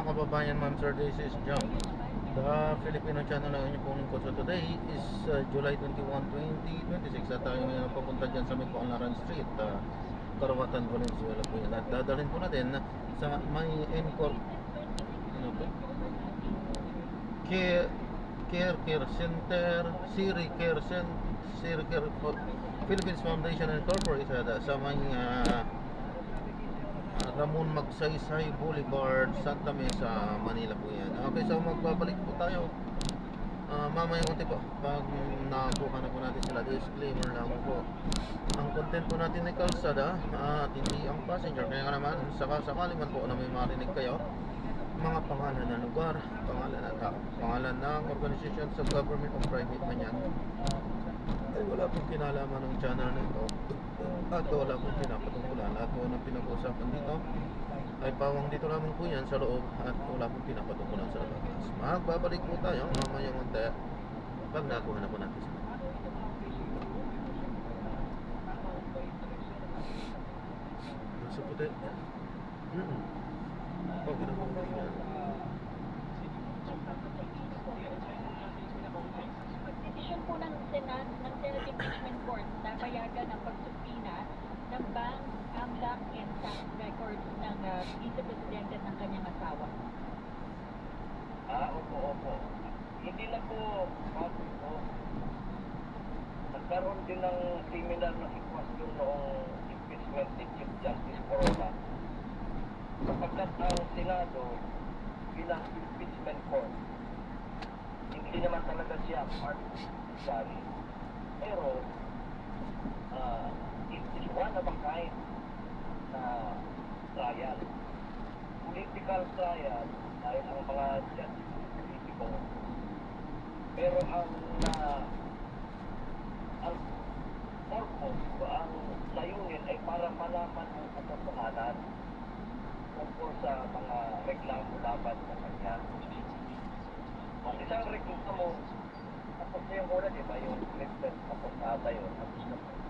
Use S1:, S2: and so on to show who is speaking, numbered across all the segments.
S1: kababayan, ma'am sir, this is John. The Filipino channel na inyong punin ko. So today is July 21, 2026 at tayo ngayon papunta dyan sa may Paunlaran Street, Karawatan, Valenzuela po yan. At dadalhin po natin sa may Encore ano po? Care Center, Siri Care Center, Siri Care Philippines Foundation Incorporated sa may Ramon Magsaysay Boulevard, Santa Mesa, Manila po yan. Okay, so magbabalik po tayo mamaya konti po pag nakuha na po natin sila. Disclaimer lang po, ang content po natin ay kalsada at hindi ang passenger. Kaya nga naman, sakali man po na may marinig kayo mga pangalan ng lugar, pangalan ng tao, pangalan ng organisasyon sa government o private man yan, ay wala pong kinalaman ng channel na ito at wala pong pinapatungkulan. At ng pinag-usapan dito ay pawang dito lamang po yan sa loob at wala pong pinapatungkulan sa labas. Magbabalik po tayo mamaya konti pag nakuha na po natin sila. Nasa puti pag ginamang yan.
S2: Desisyon po ng Senate Impeachment Court na payagan ang pagsubpina ng bank, AMLAC, and tax records ng vice-presidente ng kanyang asawa.
S3: Opo. Hindi na po bago po. Nagkaroon din ng seminar na sitwasyon noong impeachment ni Chief Justice Corona. Kapagkat ang Senado bilang impeachment court, hindi naman talaga siya part of the judiciary. Pero, it is one of a kind na trial. Political trial dahil ang mga judge politiko. Pero ang purpose o ang layunin ay para malaman ang katotohanan tungkol sa mga reklamo laban sa kanya. Ang isang reklamo, tapos na yung una, diba? Yung Clifton, tapos ata yun.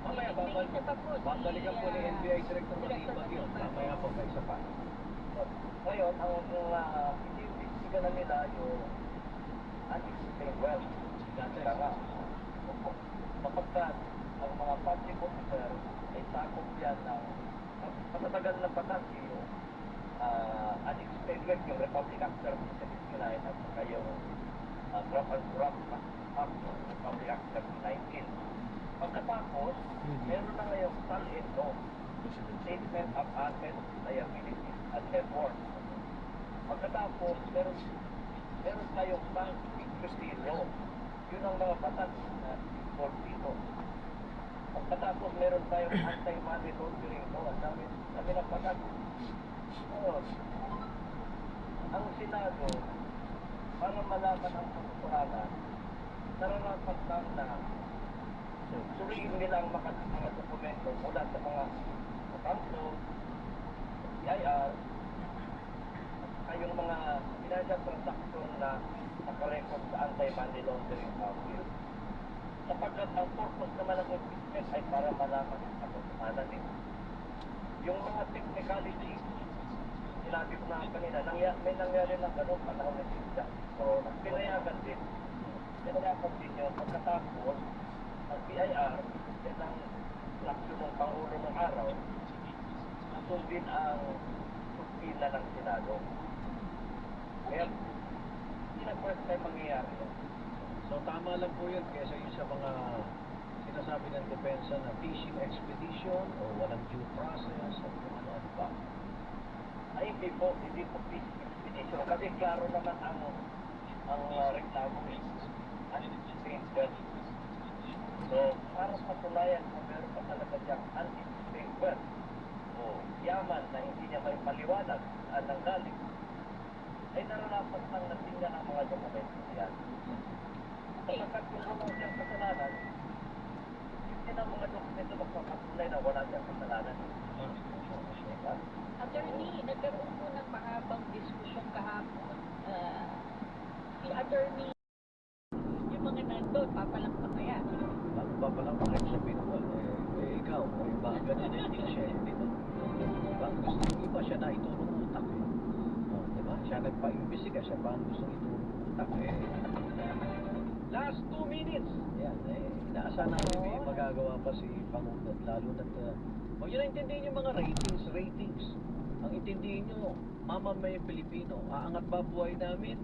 S3: Mamaya, babalikan po ni NBI Director Matibag yun. Mamaya po, may isa pa. Ngayon, ang iniimbestiga na nila yung unexplained wealth. Kaya nga, kapagkat ang mga public officer ay sakop yan ng matatagal na batas yung unexplained wealth, yung Republic Act 1779 at saka yung Graft and Corrupt Act, Republic Act 1719. Pagkatapos, meron na ngayong SAL-ENO, Statement of Assets, Liabilities, and Net Worth. Pagkatapos, meron tayong bank secrecy law. Yun ang mga batas na involved dito. Pagkatapos, meron tayong anti-money laundering law. Ang dami ng batas. Ngayon, ang Senado, para malaman ang katotohanan, nararapat lang na suriin nila ang mga dokumento mula sa mga kanto, PIR, ay yung mga financial transaction na nakarecord sa anti-money laundering bill. Sapagkat ang purpose naman ng impeachment ay para malaman ang katotohanan nito. Yung mga technicality, sinabi ko na kanina, may nangyari na gano'n panahon ng Chief Corona. Pinayagan din yun. Pagkatapos, ang PIR, yan ang aksyon ng Pangulo ng araw, nasundin ang subpina ng Senado. Kaya, hindi na first time mangyayari yun.
S4: So tama lang po yun kesa yun sa mga sinasabi ng depensa na fishing expedition o walang due process o kung ano-ano pa.
S3: Ay, hindi po fishing expedition. Kasi klaro naman ang reklamo is unexplained wealth. So, para patunayan kung meron pa talaga siyang unexplained wealth o yaman na hindi niya may paliwanag ng galing, ay nararapat lang natingnan ang mga dokumento niya. Sapagkat kung wala siyang kasalanan, hindi na mga dokumento magpapatunay na wala siyang kasalanan.
S2: Attorney, nagkaroon po ng mahabang diskusyon kahapon. Si Attorney, yung mga nandun, papalampak kaya.
S4: Papalampak kayo sa pinakol. Ikaw, iba, ganun din siya. Diba? Gusto yung iba siya na itulong utak. Diba? Siya siya nagpa-imbisiga, siya pa ang gustong itutak. Last 2 minutes! Yan, inaasahan natin may magagawa pa si Pangulo. Lalo na't, huwag nyo na intindihin yung mga ratings. Ang intindihin nyo, mamamayan Pilipino, aangat ba buhay namin?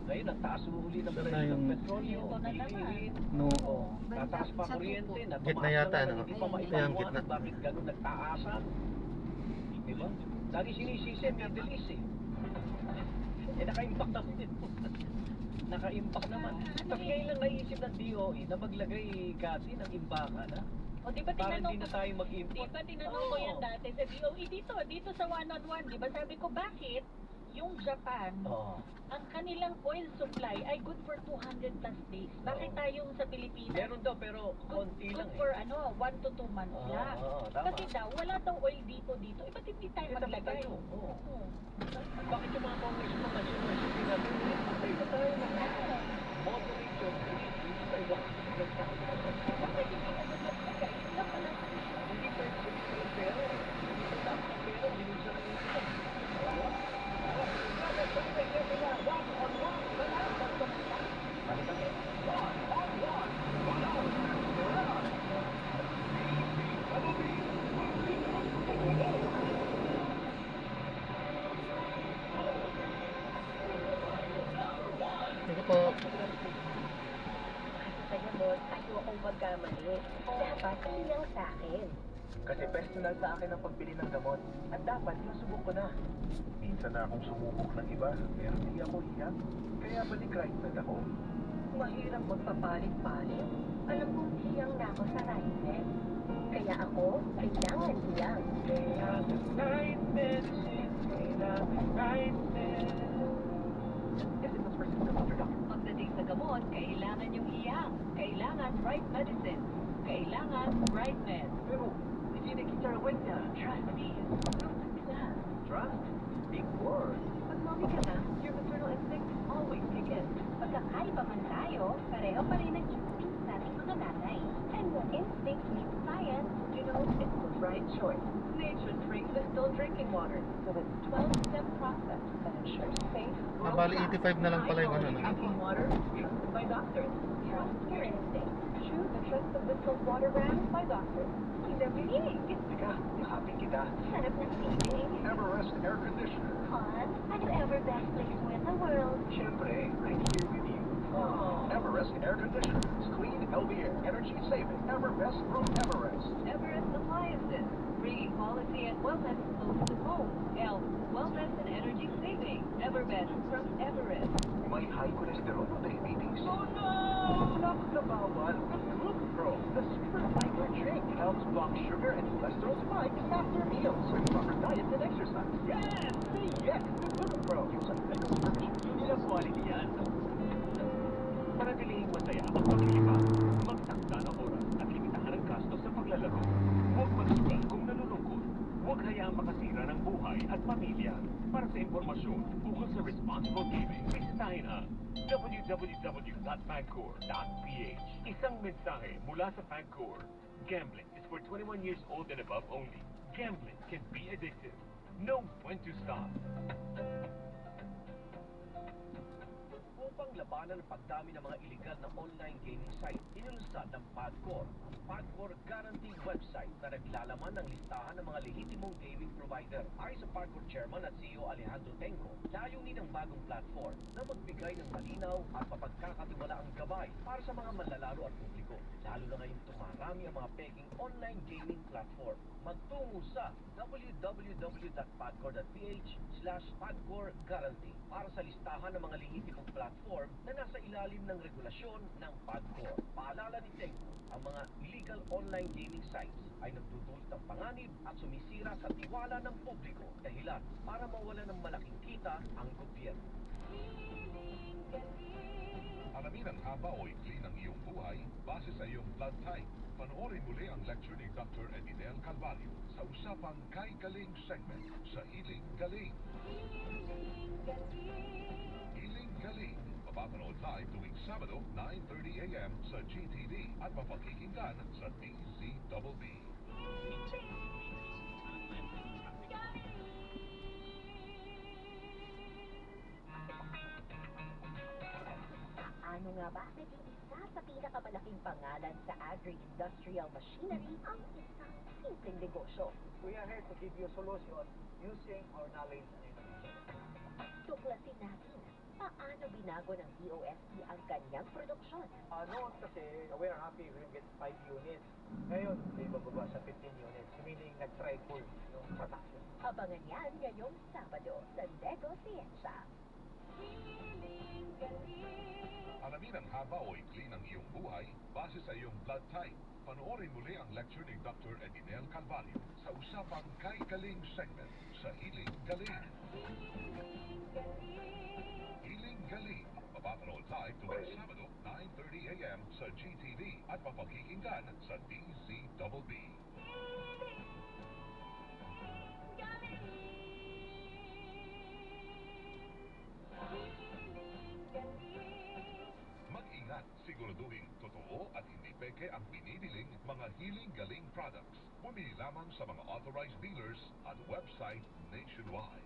S4: Ngayon, ang taas uli ng
S1: Saan na
S4: presyo ng
S1: yung-
S4: petrolyo,
S2: Ito na naman.
S4: bilihin.
S1: No.
S4: Oh, tataas pa kuryente, na
S1: Gitna
S4: tumaas
S1: yata,
S4: na
S1: no?
S4: nga, hindi pa
S1: Ayan,
S4: maipaliwanag
S1: gitna.
S4: bakit ganun nagtaasan. Diba? Lagi sinisisi ang Middle East naka-impact naman din. Naka-impact naman. Tapos ngayon lang naisip ng DOE na maglagay kasi ng imbakan, ha?
S2: O di ba
S4: Para
S2: tinanong
S4: hindi na tayo mag-import.
S2: Di ba tinanong ko yan dati sa DOE dito sa one-on-one, di ba sabi ko bakit yung Japan,
S4: Oo.
S2: ang kanilang oil supply ay good for 200 plus days. Bakit
S4: Oo.
S2: tayong sa Pilipinas?
S4: Meron daw pero konti
S2: Good
S4: lang
S2: for 1 to 2 months
S4: Oo,
S2: lang.
S4: oo, tama.
S2: Kasi daw, wala daw oil dito. Eh, ba't hindi tayo
S4: Eh, dapat
S2: maglagay?
S4: tayo, oo.
S2: Oo.
S4: Bakit yung mga congressman na sinasabi natin, patay ba tayo ng moderate your rate dito sa ibang
S2: Bakit hindi ka maglagay? Lang pala.
S4: Hindi pwede yung pera. Hindi dapat ang pera, binusa ng isa.
S1: Sige po.
S5: Kaya boss, ayokong magkamali. Dapat hindi lang sa akin.
S3: Kasi personal sa akin ang pagbili ng gamot. At dapat, sinusubok ko na. Minsan na akong sumubok ng iba, pero hindi ako iyak. Kaya balik-right na ako.
S5: Mahirap magpapalit-palit. Alam kong hiyang na ako sa rightness. Kaya ako, kailangan lang.
S3: Yes, it was persistent under doctor.
S2: Pagdating sa gamot, kailangan yung hiyang. Kailangan right medicine. Kailangan right med.
S3: Pero, hindi nakita ang niya.
S2: Trust me.
S3: Trust? Big word.
S2: Pag mommy ka na, your maternal instinct always kick in.
S5: Pagkakaiba man tayo, pareho pa rin ang instinct nating mga nanay. And when instinct meets science, you know it's the right choice.
S2: Nature drinks distilled drinking water with a 12-step process that ensures safe,
S1: Bali 85 na lang pala yung ano, no?
S2: drinking water trusted by doctors.
S5: Trust your instinct.
S2: Choose the trust of distilled water brand by doctors. He's everything.
S3: Teka, yakapin kita.
S5: Sarap ng feeling.
S3: Everest Air Conditioner.
S5: Fun. Ano ever best place in the world.
S3: Siyempre, right here with you. Everest Air Conditioner. It's clean, healthy air. Energy saving. Everbest from Everest.
S2: Everest Appliances. Bringing quality and wellness close to home. Health, wellness, and energy saving. Everbest from Everest.
S3: May high cholesterol o diabetes.
S2: Oh no!
S3: Naku na bawal. GlucoPro, the super fiber drink, helps block sugar and cholesterol spikes after meals with proper diet and exercise. Yes! Say yes to GlucoPro. Use ang medical supervision. Hindi na quality yan. Panatiling masaya ang paglilipa. Magtakda ng oras at limitahan ang gastos sa paglalaro. Huwag magsugal kung nalulungkot. Huwag hayaang makasira ng buhay at pamilya. Para sa impormasyon ukol sa responsible gaming, bisitahin ang www.fancor.ph. Isang mensahe mula sa Fancor. Gambling is for 21 years old and above only. Gambling can be addictive. Know when to stop.
S4: Upang labanan ang pagdami ng mga illegal na online gaming site, inilunsad ng PAGCOR ang PAGCOR Guarantee website na naglalaman ng listahan ng mga lehitimong gaming provider. Ayon sa PAGCOR Chairman at CEO Alejandro Tenco, layunin ng bagong platform na magbigay ng malinaw at mapagkakatiwalaang gabay para sa mga manlalaro at publiko. Lalo na ngayong tumarami ang mga peking online gaming platform. Magtungo sa www.padcor.ph/PAGCOR-Guarantee para sa listahan ng mga lehitimong platform na nasa ilalim ng regulasyon ng PAGCOR. Paalala ni Tenco, ang mga illegal online gaming sites ay nagdudulot ng panganib at sumisira sa tiwala ng publiko, dahilan para mawala ng malaking kita ang gobyerno.
S6: Alamin ang haba o ikli ng iyong buhay base sa iyong blood type. Panoorin muli ang lecture ni Dr. Edinel Calvario sa usapang Kay Galing segment sa Hiling Galing. Hiling Galing. Mapapanood live tuwing Sabado, 9:30 a.m. sa GTV at mapakikinggan sa DZBB.
S5: nga ba na isa sa pinakamalaking pangalan sa agri-industrial machinery ang isang simpleng negosyo?
S3: We are here to give you solution using our knowledge and innovation.
S5: Tuklasin natin paano binago ng DOST ang kanyang produksyon.
S3: Noon kasi, we are happy we get 5 units. Ngayon, may bababa sa 15 units, meaning nag-triple yung production.
S5: Abangan yan ngayong Sabado sa Nego Siensya.
S6: Alamin ang haba o ikli ng iyong buhay base sa iyong blood type. Panoorin muli ang lecture ni Dr. Edinel Calvario sa usapang Kay Galing segment sa Hiling Galing. Hiling Galing. Mapapanood live tuwing Sabado, 9:30 a.m. sa GTV at mapakikinggan sa DZBB. Mag-ingat, siguraduhin totoo at hindi peke ang binibiling mga Hiling Galing products. Bumili lamang sa mga authorized dealers at website nationwide.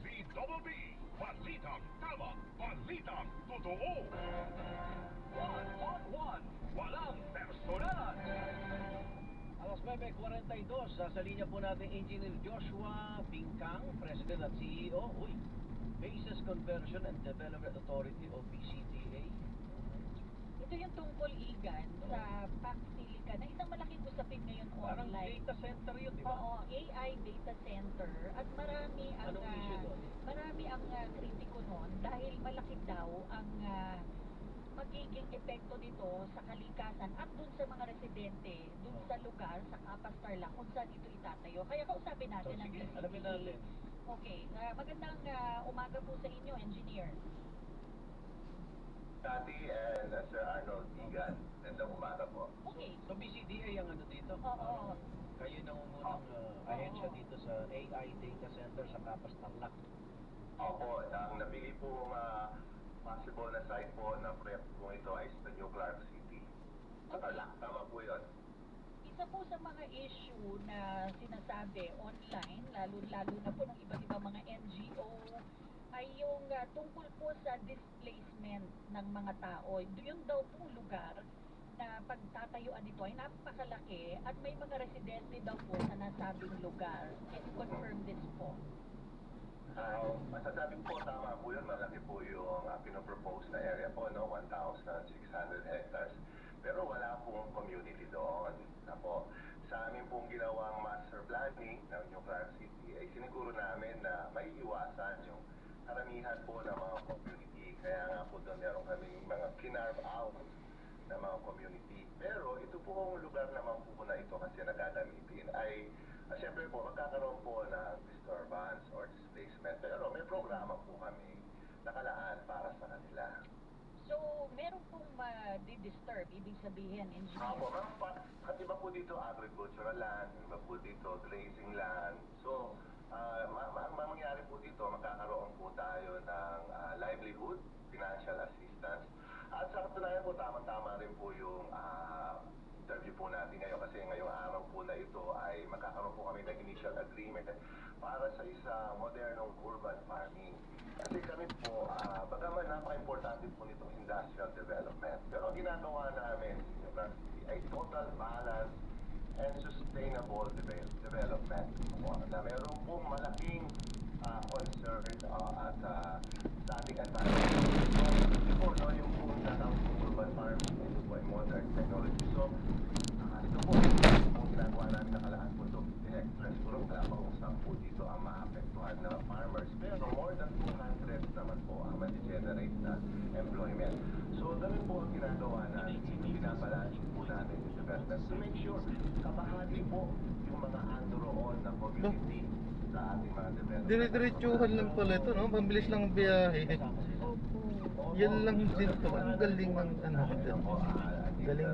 S6: DZBB, balitang tama, balitang totoo.
S4: 1-on-1, walang personalan. Alas 9:42, sa linya po natin Engineer Joshua Bingkang, President at CEO. Bases Conversion and Development Authority o BCDA.
S2: Ito yung tungkol igan sa PAC Silicon na isang malaking usapin ngayon
S4: Parang
S2: online.
S4: data center yun, di ba?
S2: Oo, AI data center at marami ang
S4: Anong issue doon?
S2: marami ang kritiko noon dahil malaki daw ang magiging epekto nito sa kalikasan at dun sa mga residente dun sa lugar sa Kapas Tarlac kung saan ito itatayo. Kaya kausapin
S4: So,
S2: natin ang
S4: sige,
S2: BCDA.
S4: alamin natin.
S2: Okay, magandang umaga po sa inyo, engineer.
S3: Tati and Sir Arnold Igan, gandang umaga po.
S2: Okay.
S4: So BCDA ang ano dito?
S2: Oo.
S4: Kayo nangungunang ahensya dito sa AI data center sa Kapas Tarlac.
S3: Opo, ang nabigay po possible na site po na proyekto po ito ay sa New Clark City. Sa Tarlac, tama po yun.
S2: Isa po sa mga issue na sinasabi online, lalo na po ng iba't ibang mga NGO, ay yung tungkol po sa displacement ng mga tao. Yun daw pong lugar na pagtatayuan nito ay napakalaki at may mga residente daw po sa nasabing lugar. Can you confirm this po?
S3: Masasabi po, tama po yun. Malaki po yung pinopropose na area po, no? 1,600 hectares. Pero wala pong community doon. Ako, sa amin pong ginawang master planning ng New Clark City, ay siniguro namin na may iwasan yung karamihan po ng mga community. Kaya nga po doon meron kaming mga kinarve out na mga community. Pero ito pong lugar naman po na ito kasi nagagamitin ay siyempre po magkakaroon po ng disturbance or displacement. Pero may programa po kami nakalaan para sa kanila.
S2: So, meron pong di-disturb, ibig sabihin, engineer.
S3: Apo, kasi iba po dito agricultural land, iba po dito grazing land. So, mangyari po dito, magkakaroon po tayo ng livelihood, financial assistance. At sa katunayan po, tamang-tama rin po yung interview po natin ngayon kasi ngayong araw po na ito ay magkakaroon po kami ng initial agreement para sa isang modernong urban farming. Kasi kami po, bagaman napaka-importante po nitong industrial development. Pero ang ginagawa namin ay total balance and sustainable development. Na meron pong malaking concern at sa ating environment. So, po, no, yung po ng urban farming, ito po ay modern technology. So, ito po, ang ginagawa namin nakalaan po ito, hectares. Puro wala pa usap po dito ang maapektuhan na farmers. Pero more than 200 naman po ang ma-generate na employment. So, ganun po ang ginagawa namin. Pinabalance po namin yung development to make sure kabahagi po yung mga andoroon na community sa ating mga development.
S1: Dire-diretsuhan lang pala ito, no? Pambilis lang ang biyahe. Yan lang dito. Ang galing ng galing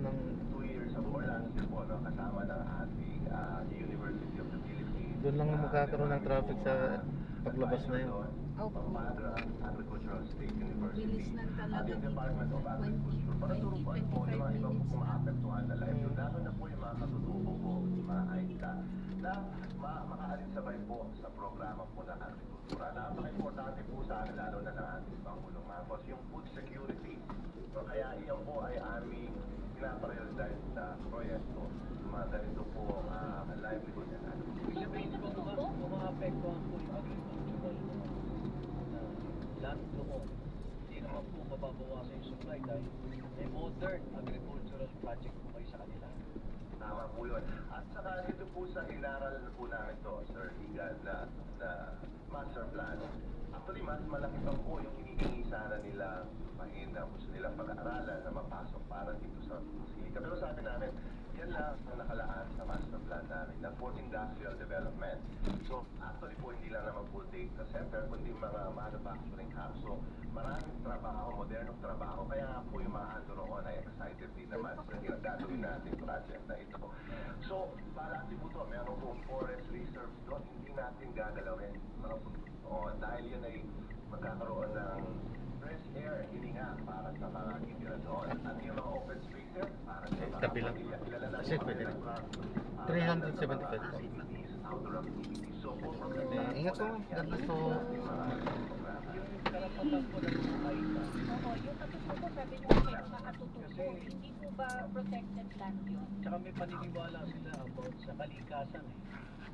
S1: ng
S3: 2 years of last year po, no, kasama ng ating University of the Philippines.
S1: Doon lang magkakaroon ng traffic sa paglabas na yun.
S3: Padre Agricultural State University.
S7: Bilis lang talaga
S3: Ating
S7: dito.
S3: Department of Agriculture. Para
S7: 20,
S3: turuan po yung mga
S7: 25
S3: ibang
S7: minutes.
S3: maapektuhan na livelihood. Lalo na po yung mga katutubo po, yung mga AICA.
S7: na makaalis-sabay po sa programa po ng agrikultura. Napaka-importante po sa amin, lalo na ng ating Pangulong Marcos, yung food security. So, kaya iyan po ay aming pinaprioritize na proyekto. Mga ganito po livelihood na natin.
S2: So, may natutubo?
S4: Maapektuhan po yung agricultural land doon. Hindi naman po mababawasan yung supply dahil may modern agricultural project po kayo sa kanila.
S7: Tama po yun. At saka dito po sa inaral na po namin to, Sir Ligan, na master plan. Actually, mas malaki pa po yung hinihingi sana nila lupain na gusto nilang pag-aaralan na mapasok para dito sa Silica. Pero sabi namin, yan lang ang nakalaan sa master plan namin na for industrial development. So, actually po, hindi lang naman po data center, kundi mga manufacturing hub. So, maraming trabaho, modernong trabaho. Kaya nga po yung mga ando roon ay excited din naman sa ginagagawin natin project na ito. So, palagi po to, meron pong forest reserves doon, hindi natin gagalawin. Dahil yun ay magkakaroon ng fresh air, hininga para sa mga kitira doon. At yung mga open spaces, para sa mga
S1: Kabilang.
S7: pamilya. Kilala na
S1: Kasi
S7: po
S1: pwede
S7: natin
S1: na.
S7: ang
S1: 375
S7: activities, outdoor activities. So, for
S1: Ingat po, God bless po.
S4: Yung karapatan po ng mga iba.
S2: Oo, yung katutubo, sabi niyo kayo mga katutubo, hindi po ba protected land yun?
S4: Tsaka may paniniwala sila about sa kalikasan eh.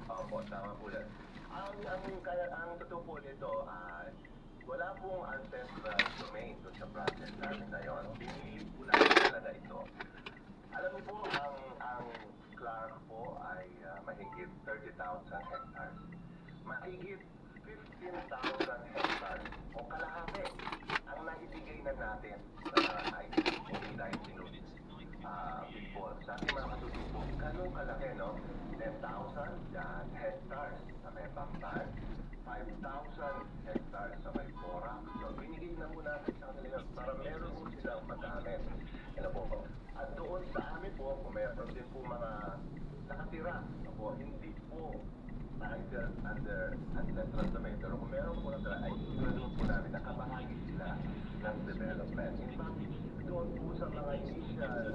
S7: Opo, tama po yan. Ang totoo po nito, wala pong ancestral domain doon sa process namin na yun. Pinili po namin talaga ito. Alam niyo po, ang Clark po ay mahigit 30,000 hectares. Mahigit 15,000 hectares o kalahati ang naibigay na natin sa COVID-19 people. Sa ating mga katutubo, ganun kalaki, no? 10,000 hectares sa may Bamban, 5,000 hectares sa may Porac. So, binigay na muna natin sa kanila para meron po silang magamit. Ano po? At doon sa amin po, kung meron din po mga nakatira, po, hindi po under ancestral domain. Pero kung meron po nakatira, ay sigurado po namin nakabahagi sila ng development. In fact, doon po sa mga initial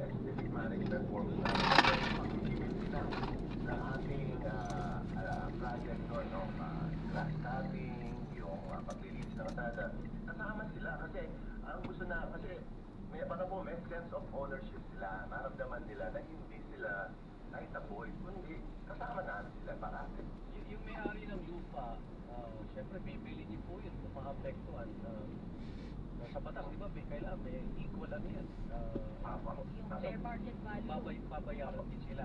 S7: estimated management work na ating project doon, no? Grass cutting, yung paglilinis ng kalsada. Kasama sila kasi ang gusto na, kasi may baka po may sense of ownership sila. Maramdaman nila na hindi sila naitaboy, kundi kasama na sila parati.
S4: Yung may-ari ng lupa, syempre bibili niyo po yun kung maapektuhan. Sa batas, di ba, kailangan may equal ano yan.
S2: Yung fair market value.
S4: Babayaran din sila.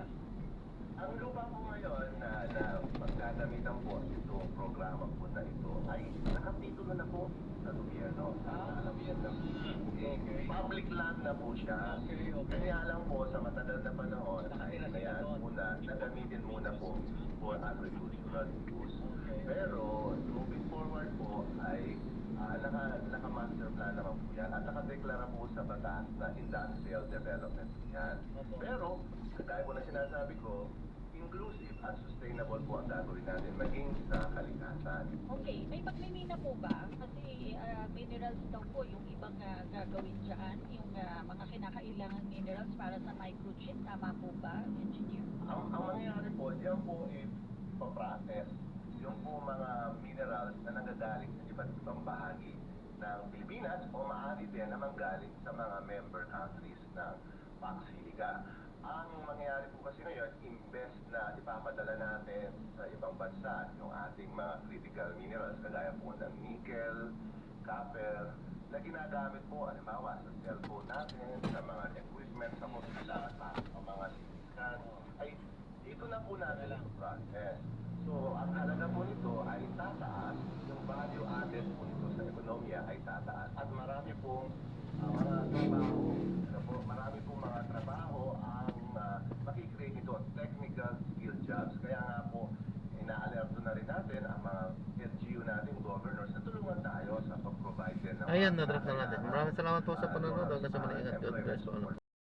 S7: Ang lupa po ngayon na pagkagamitan po itong programa po na ito ay nakatitulo na po sa gobyerno. Public land na po siya. Kaya lang po sa matagal na panahon ay kaya muna nagamitin muna po for agricultural use. Pero moving forward po ay naka-master plan naman po yan at nakadeklara po sa batas na industrial development yan. Pero, kaya po na sinasabi ko, inclusive at sustainable po ang gagawin natin maging sa kalikasan.
S2: Okay, may pagmimina po ba? Kasi minerals daw po yung ibang gagawin dyan, yung mga kinakailangan minerals para sa microchip. Tama po ba, engineer?
S7: Ang mangyayari po, diyan po ipaprocess yung po mga minerals na nagagaling sa iba't ibang bahagi ng Pilipinas o maaari din naman galing sa mga member countries ng PAC Silica. Ang mangyayari po kasi ngayon, imbes na ipapadala natin sa ibang bansa yung ating mga critical minerals, kagaya po ng nickel, copper, na ginagamit po, halimbawa, sa cellphone natin, sa mga equipment, sa hospital, sa mga sisikan, ay dito na po natin ang process. So, ang halaga po nito ay tataas, yung value added po nito sa ekonomiya ay tataas. At marami pong mga trabaho, marami pong mga trabaho ang makikreate nito, technical skill jobs. Kaya nga po, ina-alerto na rin natin ang mga LGU natin, governors, na tulungan tayo sa pag-provide din ng
S1: Ayan, na-drop na natin. Maraming salamat po sa panonood. Hanggang sa maliingat. God bless po.